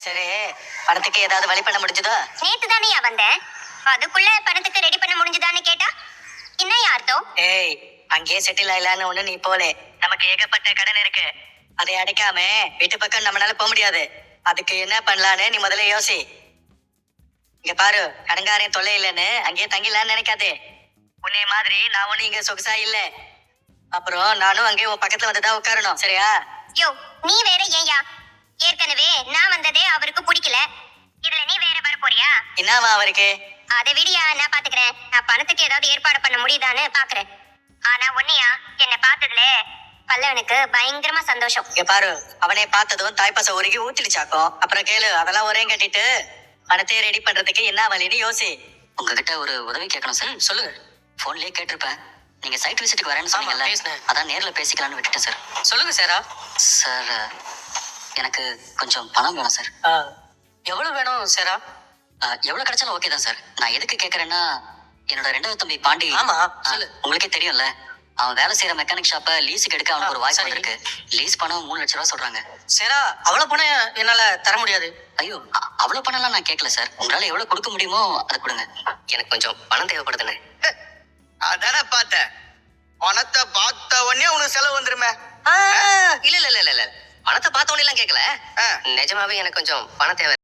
சரி, பணத்துக்கு ஏதாவது வழி பண்ண முடிஞ்சதோ? நேத்து தானே வந்தேன், அதுக்குள்ள பணத்துக்கு ரெடி பண்ண முடிஞ்சதான்னு கேட்டா என்ன அர்த்தம்? ஏய், அங்கேயே செட்டில் ஆயிலான்னு ஒண்ணு நீ போலே. நமக்கு ஏகப்பட்ட கடன் இருக்கு. அதை அடைக்காம வீட்டு பக்கம் நம்மளால போக முடியாது. அதுக்கு என்ன பண்ணலான்னு நீ முதல்ல யோசி. இங்க பாரு, கடங்காரையும் தொல்லை இல்லைன்னு அங்கேயே தங்கிடலான்னு நினைக்காதே. உன்னை மாதிரி நான் ஒண்ணு இங்க சொகுசா இல்ல. அப்புறம் நானும் அங்கேயே உன் பக்கத்துல வந்துதான் உட்காரணும், சரியா? யோ, நீ வேற ஏயா? ஏற்கனவே நான் வந்ததே அவருக்கு பிடிக்கல, இதுல நீ வேற வர போறியா? என்னவா அவருக்கு? அதை விடியா, நான் பாத்துக்கிறேன். நான் பணத்துக்கு ஏதாவது ஏற்பாடு பண்ண முடியுதான்னு பாக்குறேன். ஆனா ஒன்னியா, என்னை பார்த்ததுல பல்லவனுக்கு பயங்கரமா சந்தோஷம். இங்க பாரு, அவனை பார்த்ததும் தாய்ப்பாச உருகி ஊத்திடுச்சாக்கும். அப்புறம் கேளு, அதெல்லாம் ஒரே கட்டிட்டு பணத்தை ரெடி பண்றதுக்கு என்ன வழின்னு யோசி. உங்ககிட்ட ஒரு உதவி கேட்கணும் சார். சொல்லுங்க. போன்லயே கேட்டிருப்பேன். நீங்க சைட் விசிட்டுக்கு வரேன்னு சொன்னீங்கல்ல, பேசினேன். அதான் நேர்ல பேசிக்கலாம்னு விட்டுட்டேன் சார். சொல்லுங்க சாரா. சார், எனக்கு கொஞ்சம் பணம் வேணும் சார். எவ்வளவு வேணும் சாரா? எவ்வளவு கிடைச்சாலும் ஓகே தான் சார். நான் எதுக்கு கேட்கறேன்னா, என்னோட ரெண்டாவது தம்பி பாண்டி. ஆமா, சொல்லு. உங்களுக்கே தெரியும்ல, அவன் வேலை செய்யற மெக்கானிக் ஷாப்பை லீஸுக்கு எடுக்க அவனுக்கு ஒரு வாய்ப்பு சரி. இருக்கு. லீஸ் பணம் 3 லட்சம் ரூபா சொல்றாங்க. சாரா, அவ்வளவு பணம் என்னால தர முடியாது. ஐயோ, அவ்வளவு பணம்லாம் நான் கேட்கல சார். உங்களால எவ்வளவு கொடுக்க முடியுமோ அதை கொடுங்க. எனக்கு கொஞ்சம் பணம் தேவைப்படுதுண்ணே. அதானே பார்த்தேன். பணத்தை பார்த்த உடனே உனக்கு செலவு வந்துருமே. இல்ல இல்ல இல்ல இல்ல, பணத்தை பார்த்த உடனே எல்லாம் கேட்கல. நிஜமாவே எனக்கு கொஞ்சம் பணம் தேவை.